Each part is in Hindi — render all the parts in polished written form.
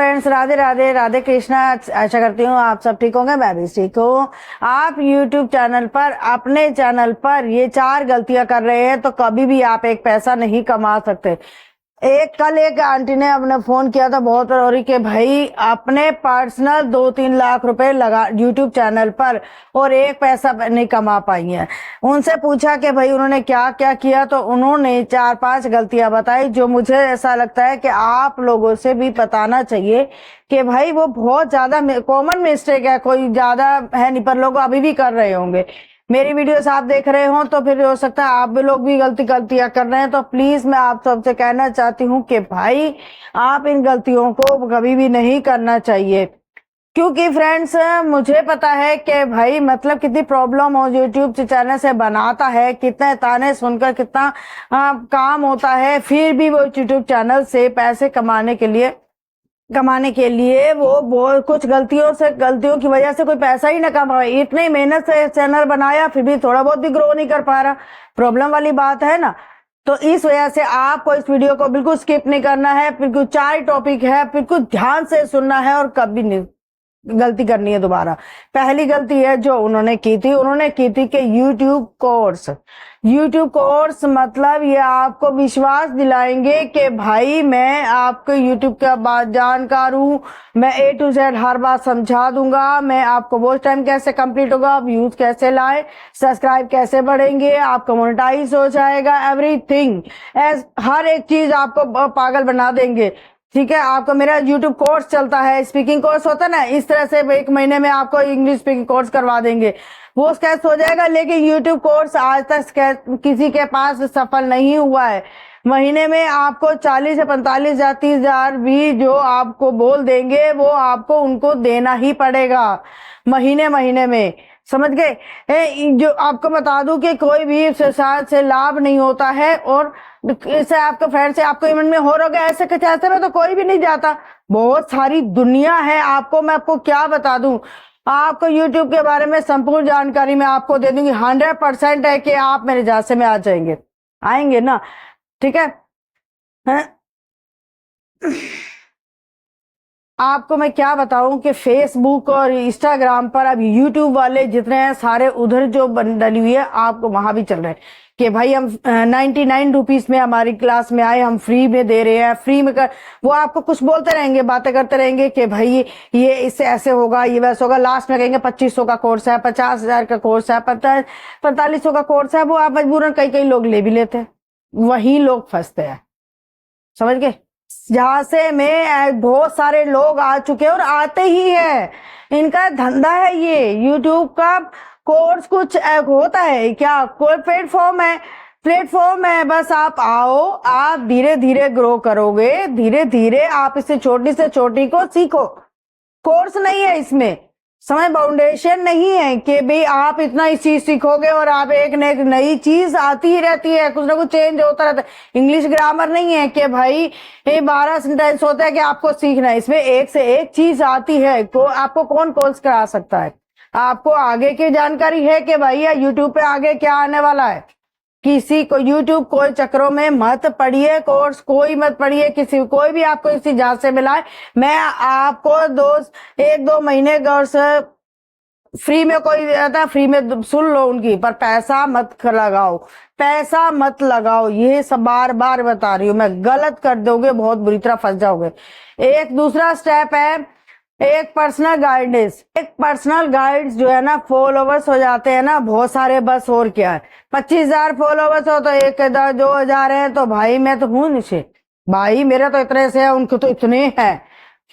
फ्रेंड्स, राधे राधे, राधे कृष्णा। आशा करती हूँ आप सब ठीक होंगे, मैं भी ठीक हूँ। आप YouTube चैनल पर, अपने चैनल पर ये 4 गलतियां कर रहे हैं तो कभी भी आप एक पैसा नहीं कमा सकते। कल एक आंटी ने अपने फोन किया था बहुत रोरी के भाई अपने पर्सनल 2-3 लाख रुपए लगा YouTube चैनल पर और एक पैसा नहीं कमा पाई है। उनसे पूछा कि भाई उन्होंने क्या क्या किया, तो उन्होंने 4-5 गलतियां बताई जो मुझे ऐसा लगता है कि आप लोगों से भी बताना चाहिए कि भाई वो बहुत ज्यादा कॉमन मिस्टेक है, कोई ज्यादा है नहीं, पर लोग अभी भी कर रहे होंगे। मेरी वीडियोस आप देख रहे हो तो फिर हो सकता है आप भी लोग भी गलतियां कर रहे हैं, तो प्लीज मैं आप सबसे कहना चाहती हूँ कि भाई आप इन गलतियों को कभी भी नहीं करना चाहिए। क्योंकि फ्रेंड्स, मुझे पता है कि भाई मतलब कितनी प्रॉब्लम हो यूट्यूब चैनल से बनाता है, कितने ताने सुनकर कितना काम होता है, फिर भी वो यूट्यूब चैनल से पैसे कमाने के लिए वो कुछ गलतियों की वजह से कोई पैसा ही ना कमा। इतनी मेहनत से चैनल बनाया फिर भी थोड़ा बहुत भी ग्रो नहीं कर पा रहा, प्रॉब्लम वाली बात है ना। तो इस वजह से आपको इस वीडियो को बिल्कुल स्किप नहीं करना है, बिल्कुल 4 टॉपिक है, बिल्कुल ध्यान से सुनना है और कभी नहीं गलती करनी है दोबारा। पहली गलती है जो उन्होंने की थी कि यूट्यूब कोर्स मतलब ये आपको विश्वास दिलाएंगे कि भाई मैं आपको यूट्यूब का बात जानकार हूँ, मैं A to Z हर बात समझा दूंगा, मैं आपको वॉच टाइम कैसे कंप्लीट होगा, व्यूज कैसे लाए, सब्सक्राइब कैसे बढ़ेंगे, आपका मोनेटाइज हो जाएगा, एवरीथिंग हर एक चीज आपको पागल बना देंगे। ठीक है, आपका मेरा YouTube कोर्स चलता है, स्पीकिंग कोर्स होता है ना, इस तरह से 1 महीने में आपको इंग्लिश स्पीकिंग कोर्स करवा देंगे, वो कैसे हो जाएगा। लेकिन YouTube कोर्स आज तक किसी के पास सफल नहीं हुआ है। महीने में आपको 40 से 45 या 30 हजार भी जो आपको बोल देंगे वो आपको उनको देना ही पड़ेगा महीने में, समझ गए। जो आपको बता दूं कि कोई भी व्यवसाय से लाभ नहीं होता है, और इससे आपके फ्रेंड से आपको इवेंट में हो रहा है ऐसे में तो कोई भी नहीं जाता, बहुत सारी दुनिया है। मैं आपको क्या बता दूं, आपको YouTube के बारे में संपूर्ण जानकारी मैं आपको दे दूंगी। 100% है कि आप मेरे जासे में आएंगे ना, ठीक है। आपको मैं क्या बताऊं कि फेसबुक और इंस्टाग्राम पर अब यूट्यूब वाले जितने हैं सारे उधर जो डली हुई है आपको वहां भी चल रहे हैं कि भाई हम 99 रुपीज में हमारी क्लास में आए, हम फ्री में दे रहे हैं, फ्री में वो आपको कुछ बोलते रहेंगे, बातें करते रहेंगे कि भाई ये इससे ऐसे होगा, ये वैसे होगा। लास्ट में कहेंगे 2500 का कोर्स है, 50,000 का कोर्स है, 4500 का कोर्स है। वो आप मजबूरन कई लोग ले भी लेते हैं, वही लोग फंसते हैं, समझ गए। जहां से मैं बहुत सारे लोग आ चुके हैं और आते ही हैं, इनका धंधा है ये। यूट्यूब का कोर्स कुछ होता है क्या, कोई प्लेटफॉर्म है, बस आप आओ, आप धीरे धीरे ग्रो करोगे, धीरे धीरे आप इससे छोटी से छोटी को सीखो। कोर्स नहीं है इसमें, समय बाउंडेशन नहीं है कि भाई आप इतना इस चीज सीखोगे और आप एक नई चीज आती ही रहती है, कुछ ना कुछ चेंज होता रहता है। इंग्लिश ग्रामर नहीं है कि भाई ये 12 सेंटेंस होता है कि आपको सीखना है, इसमें एक से एक चीज आती है। आपको कौन कोर्स करा सकता है, आपको आगे की जानकारी है कि भैया यूट्यूब पे आगे क्या आने वाला है। किसी को यूट्यूब कोई चक्रों में मत पढ़िए, कोर्स कोई मत पढ़िए, कोई भी आपको इसी जहाज से मिलाए। मैं आपको 1-2 महीने कोर्स फ्री में कोई आता है, फ्री में सुन लो उनकी, पर पैसा मत लगाओ। ये सब बार बार बता रही हूँ मैं, गलत कर दोगे, बहुत बुरी तरह फंस जाओगे। एक दूसरा स्टेप है एक पर्सनल गाइड्स जो है ना, फॉलोवर्स हो जाते हैं ना बहुत सारे, बस और क्या है। 25,000 फॉलोवर्स हो तो 1-2 हजार है तो भाई मैं तो हूं नीचे, भाई मेरे तो इतने से है, उनके तो इतने हैं,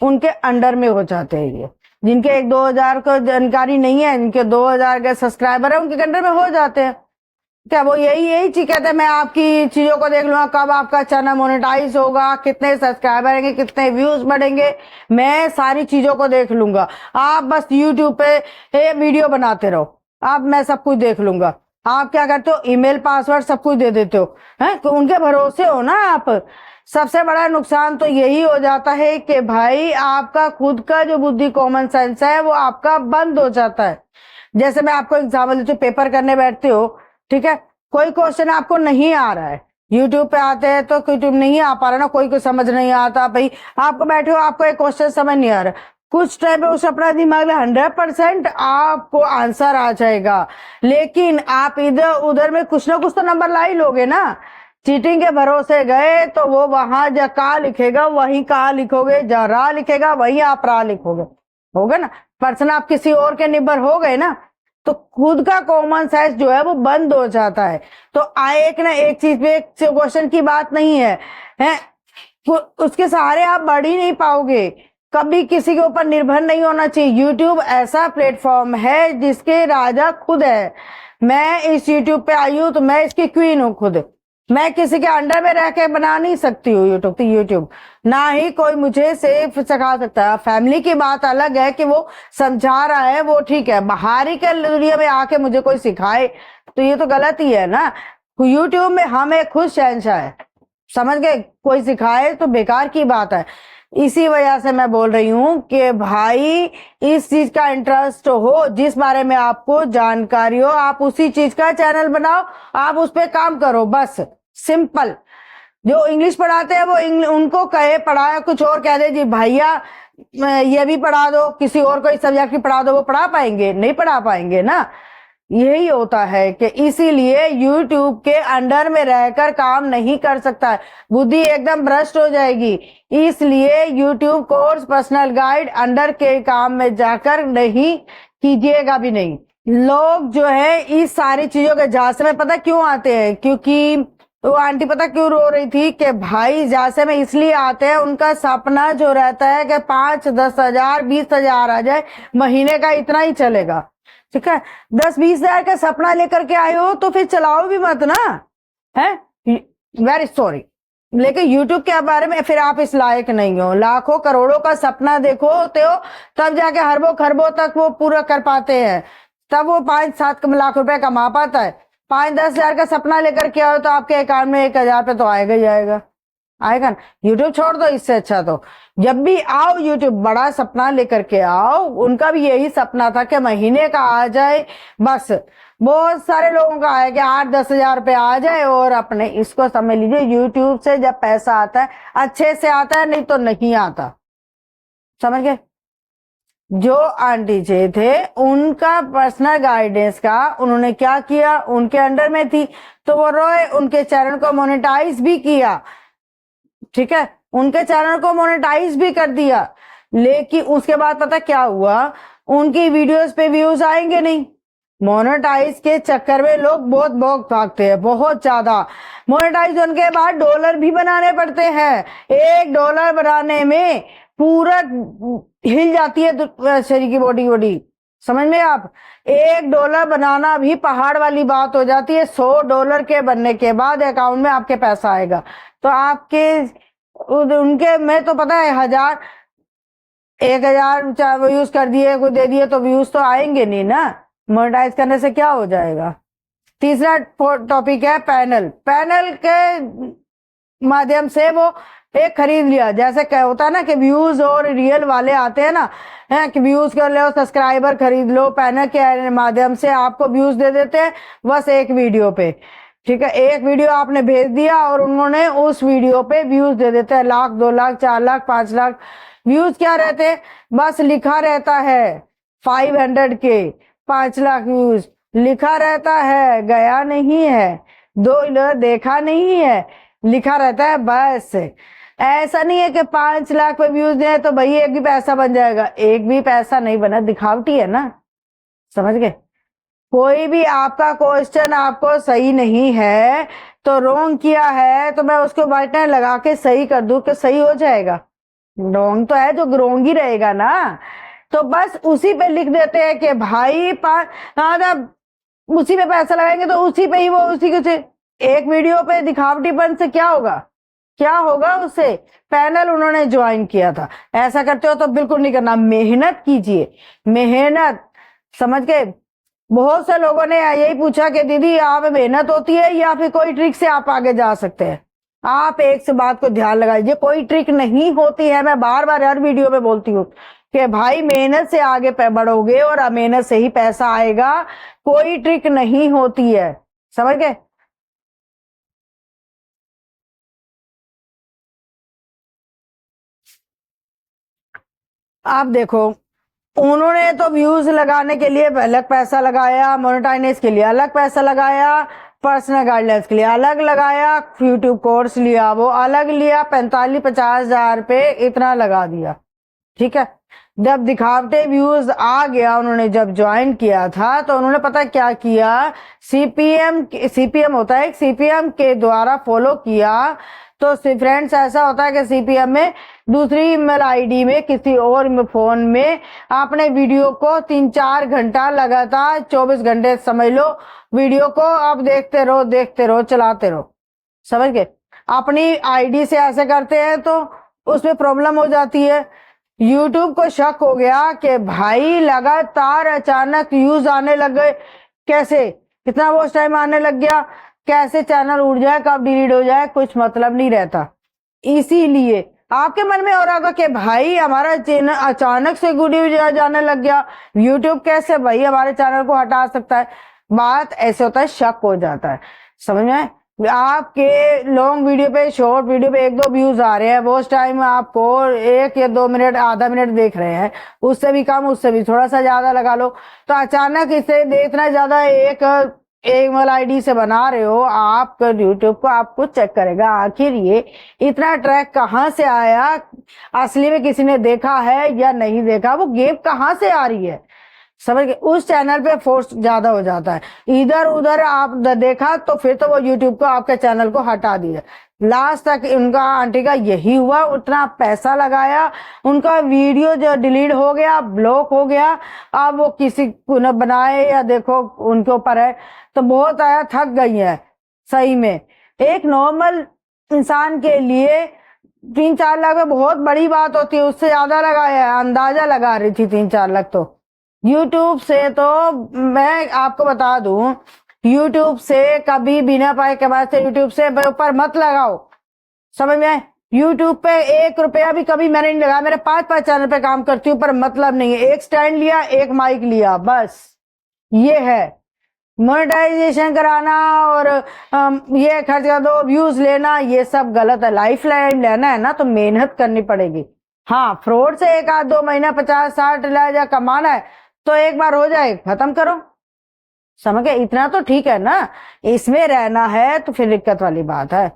उनके अंडर में हो जाते हैं ये। जिनके 1-2 हजार को जानकारी नहीं है, जिनके 2,000 के सब्सक्राइबर है, उनके अंडर में हो जाते हैं। क्या वो यही चीज कहते हैं मैं आपकी चीजों को देख लूंगा, कब आपका चैनल मोनेटाइज होगा, कितने सब्सक्राइबर आएंगे, कितने व्यूज बढ़ेंगे, मैं सारी चीजों को देख लूंगा। आप बस यूट्यूब पे वीडियो बनाते रहो, मैं सब कुछ देख लूंगा। आप क्या करते हो, ईमेल पासवर्ड सब कुछ दे देते हो, हैं, तो उनके भरोसे हो ना आप। सबसे बड़ा नुकसान तो यही हो जाता है कि भाई आपका खुद का जो बुद्धि कॉमन सेंस है वो आपका बंद हो जाता है। जैसे मैं आपको एग्जाम्पल देती हूँ, पेपर करने बैठते हो, ठीक है, कोई क्वेश्चन आपको नहीं आ रहा है, यूट्यूब पे आते हैं तो यूट्यूब नहीं आ पा रहा ना, कोई समझ नहीं आता। भाई आपको बैठे हो, आपको एक क्वेश्चन समझ नहीं आ रहा, कुछ टाइम में उस अपना दिमाग में 100% आपको आंसर आ जाएगा, लेकिन आप इधर उधर में कुछ ना कुछ तो नंबर ला ही लोगे ना। चीटिंग के भरोसे गए तो वो वहां जा का लिखेगा वहीं का लिखोगे, जहाँ रा लिखेगा वहीं आप रा लिखोगे, होगा ना। पर्सन आप किसी और के निर्भर हो गए ना, तो खुद का कॉमन सेंस जो है वो बंद हो जाता है। तो एक ना एक चीज पे, एक क्वेश्चन की बात नहीं है उसके सहारे आप बढ़ ही नहीं पाओगे। कभी किसी के ऊपर निर्भर नहीं होना चाहिए। यूट्यूब ऐसा प्लेटफॉर्म है जिसके राजा खुद है। मैं इस यूट्यूब पे आई हूं तो मैं इसकी क्वीन हूं खुद। मैं किसी के अंडर में रह के बना नहीं सकती हूँ यूट्यूब, तो यूट्यूब ना ही कोई मुझे सेफ सिखा सकता है। फैमिली की बात अलग है कि वो समझा रहा है, वो ठीक है। बाहरी के दुनिया में आके मुझे कोई सिखाए तो ये तो गलत ही है ना। यूट्यूब में हम एक खुद शहंशाह है, समझ गए। कोई सिखाए तो बेकार की बात है। इसी वजह से मैं बोल रही हूं कि भाई इस चीज का इंटरेस्ट हो, जिस बारे में आपको जानकारी हो, आप उसी चीज का चैनल बनाओ, आप उस पर काम करो, बस सिंपल। जो इंग्लिश पढ़ाते हैं वो उनको कहे पढ़ाया कुछ और कह दे जी भैया ये भी पढ़ा दो, किसी और कोई सब्जेक्ट की पढ़ा दो, वो पढ़ा पाएंगे? नहीं पढ़ा पाएंगे ना। यही होता है कि इसीलिए YouTube के अंडर में रहकर काम नहीं कर सकता है, बुद्धि एकदम भ्रष्ट हो जाएगी। इसलिए YouTube course personal guide under के काम में जाकर नहीं कीजिएगा भी नहीं। लोग जो है इस सारी चीजों के झांसे में पता क्यों आते हैं? क्योंकि वो आंटी पता क्यों रो रही थी कि भाई झांसे में इसलिए आते हैं, उनका सपना जो रहता है कि 5-10 हजार 20 हजार आ जाए, महीने का इतना ही चलेगा। ठीक है, 10-20 हजार का सपना लेकर के आए हो तो फिर चलाओ भी मत ना, है। वेरी सॉरी, लेकिन YouTube के बारे में फिर आप इस लायक नहीं हो। लाखों करोड़ों का सपना देखो होते हो तब जाके अरबों खरबों तक वो पूरा कर पाते हैं, तब वो 5-7 लाख रुपए कमा पाता है। 5-10 हजार का सपना लेकर के आओ तो आपके अकाउंट में 1,000 पे तो आएगा ही आएगा, आएगा ना। यूट्यूब छोड़ दो, इससे अच्छा तो जब भी आओ यूट्यूब बड़ा सपना लेकर के आओ। उनका भी यही सपना था कि महीने का आ जाए, बस। बहुत सारे लोगों का है कि 8-10 हजार रुपये आ जाए और अपने इसको समझ लीजिए यूट्यूब से जब पैसा आता है अच्छे से आता है, नहीं तो नहीं आता, समझ गए। जो आंटी जी थे उनका पर्सनल गाइडेंस का उन्होंने क्या किया, उनके अंडर में थी तो वो रोए, उनके चैनल को मोनेटाइज भी किया, ठीक है, उनके चैनल को मोनेटाइज भी कर दिया। लेकिन उसके बाद पता क्या हुआ, उनकी वीडियोस पे व्यूज आएंगे नहीं। मोनेटाइज के चक्कर में लोग बहुत भागते हैं, बहुत ज्यादा। मोनेटाइज होने के बाद डॉलर भी बनाने पड़ते हैं। $1 बनाने में पूरा हिल जाती है शरीर की बॉडी, समझ में आप। $1 बनाना भी पहाड़ वाली बात हो जाती है। $100 के बनने के बाद अकाउंट में आपके पैसा आएगा। तो आपके उनके में तो पता है 1,000 व्यूज कर दिए, कोई दे दिए तो व्यूज तो आएंगे नहीं ना। मोनेटाइज करने से क्या हो जाएगा। तीसरा टॉपिक है पैनल। पैनल के माध्यम से वो एक खरीद लिया, जैसे क्या होता है ना कि व्यूज और रियल वाले आते हैं ना, है कि व्यूज कर लो, सब्सक्राइबर खरीद लो। पैनल के माध्यम से आपको व्यूज दे देते हैं बस एक वीडियो पे, ठीक है। एक वीडियो आपने भेज दिया और उन्होंने उस वीडियो पे व्यूज दे देते हैं 1 लाख 2 लाख 4 लाख 5 लाख। व्यूज क्या रहते हैं, बस लिखा रहता है 500 के 5 लाख व्यूज लिखा रहता है, गया नहीं है, 2 देखा नहीं है, लिखा रहता है बस। ऐसा नहीं है कि 5 लाख पे व्यूज दें तो भाई एक भी पैसा बन जाएगा, एक भी पैसा नहीं बना, दिखावटी है ना, समझ गए। कोई भी आपका क्वेश्चन आपको सही नहीं है तो रोंग किया है तो मैं उसको बटन लगा के सही कर दूं कि सही हो जाएगा। रोंग तो है जो रोंग ही रहेगा ना, तो बस उसी पे लिख देते हैं कि भाई उसी पे पैसा लगाएंगे तो उसी पे ही वो उसी के एक वीडियो पे दिखावटीपन से क्या होगा, क्या होगा उससे। पैनल उन्होंने ज्वाइन किया था, ऐसा करते हो तो बिल्कुल नहीं करना। मेहनत कीजिए, मेहनत, समझ गए। बहुत से लोगों ने यही पूछा कि दीदी आप मेहनत होती है या फिर कोई ट्रिक से आप आगे जा सकते हैं। आप एक से बात को ध्यान लगाइए, कोई ट्रिक नहीं होती है। मैं बार बार हर वीडियो में बोलती हूँ कि भाई मेहनत से आगे बढ़ोगे और मेहनत से ही पैसा आएगा, कोई ट्रिक नहीं होती है, समझ गए। आप देखो, उन्होंने तो व्यूज लगाने के लिए अलग पैसा लगाया, मोनेटाइज के लिए अलग पैसा लगाया, पर्सनल गाइडलाइंस के लिए अलग लगाया, यूट्यूब कोर्स लिया वो अलग लिया, 45-50 हजार पे इतना लगा दिया। ठीक है, जब दिखावटे व्यूज आ गया, उन्होंने जब ज्वाइन किया था तो उन्होंने पता क्या किया, सीपीएम होता है, सीपीएम के द्वारा फॉलो किया। तो फ्रेंड्स ऐसा होता है कि सीपीएम में दूसरी ईमेल आईडी में किसी और फोन में आपने वीडियो को 3-4 घंटा लगातार 24 घंटे समझ लो वीडियो को आप देखते रहो चलाते रहो, समझ गए। अपनी आईडी से ऐसे करते हैं तो उसमें प्रॉब्लम हो जाती है। यूट्यूब को शक हो गया कि भाई लगातार अचानक व्यूज आने लग गए, कैसे कितना वो टाइम आने लग गया, कैसे चैनल उड़ जाए कब डिलीट हो जाए कुछ मतलब नहीं रहता। इसीलिए आपके मन में हो रहा होगा कि भाई हमारा चैनल अचानक से गुड जाने लग गया, यूट्यूब कैसे भाई हमारे चैनल को हटा सकता है। बात ऐसे होता है, शक हो जाता है, समझ में। आपके लॉन्ग वीडियो पे, शॉर्ट वीडियो पे 1-2 व्यूज आ रहे हैं, वो टाइम आपको 1 या 2 मिनट, आधा मिनट देख रहे हैं, उससे भी कम, उससे भी थोड़ा सा ज्यादा लगा लो, तो अचानक इसे इतना ज्यादा एक ईमेल आईडी से बना रहे हो आप, यूट्यूब को आपको चेक करेगा आखिर ये इतना ट्रैक कहाँ से आया, असली में किसी ने देखा है या नहीं देखा, वो गेम कहाँ से आ रही है, समझ गए। उस चैनल पे फोर्स ज्यादा हो जाता है, इधर उधर आप देखा तो फिर तो वो यूट्यूब को आपके चैनल को हटा दिया। लास्ट तक उनका आंटी का यही हुआ, उतना पैसा लगाया, उनका वीडियो जो डिलीट हो गया, ब्लॉक हो गया, अब वो किसी को न बनाए या देखो उनके ऊपर है, तो बहुत आया, थक गई है सही में। एक नॉर्मल इंसान के लिए 3-4 लाख में बहुत बड़ी बात होती है, उससे ज्यादा लगाया है, अंदाजा लगा रही थी 3-4 लाख। तो यूट्यूब से तो मैं आपको बता दूं, यूट्यूब से कभी बिना पाए कमाए से यूट्यूब से ऊपर मत लगाओ, समझ में। यूट्यूब पे 1 रुपया भी कभी मैंने नहीं लगाया, मेरे 5-5 चैनल पे काम करती हूँ, पर मतलब नहीं है, एक स्टैंड लिया, एक माइक लिया, बस ये है। मोनेटाइजेशन कराना और ये खर्च कर दो, व्यूज लेना, ये सब गलत है। लाइफ लाइन लेना है ना तो मेहनत करनी पड़ेगी। हाँ, फ्रॉड से 1-2 महीना 50-60 लाख कमाना है तो एक बार हो जाए, खत्म करो, समझ गए। इतना तो ठीक है ना, इसमें रहना है तो फिर दिक्कत वाली बात है।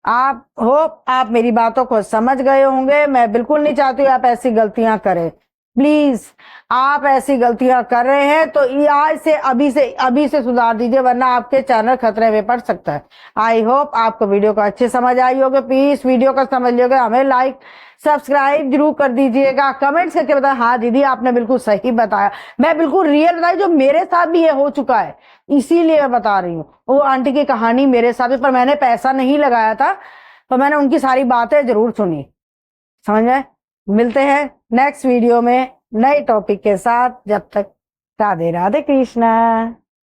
आप मेरी बातों को समझ गए होंगे। मैं बिल्कुल नहीं चाहती आप ऐसी गलतियां करें, प्लीज। आप ऐसी गलतियां कर रहे हैं तो आज से अभी से सुधार दीजिए, वरना आपके चैनल खतरे में पड़ सकता है। आई होप आपको वीडियो को अच्छे समझ आई होगी। प्लीज वीडियो को समझ लियोगे, हमें लाइक सब्सक्राइब जरूर कर दीजिएगा, कमेंट्स करके बताएं हाँ दीदी आपने बिल्कुल सही बताया, मैं बिल्कुल रियल बताया, जो मेरे साथ भी ये हो चुका है, इसीलिए मैं बता रही हूँ। वो आंटी की कहानी मेरे साथ भी, पर मैंने पैसा नहीं लगाया था, तो मैंने उनकी सारी बातें जरूर सुनी, समझ में। मिलते हैं नेक्स्ट वीडियो में नए टॉपिक के साथ, जब तक राधे राधे कृष्णा।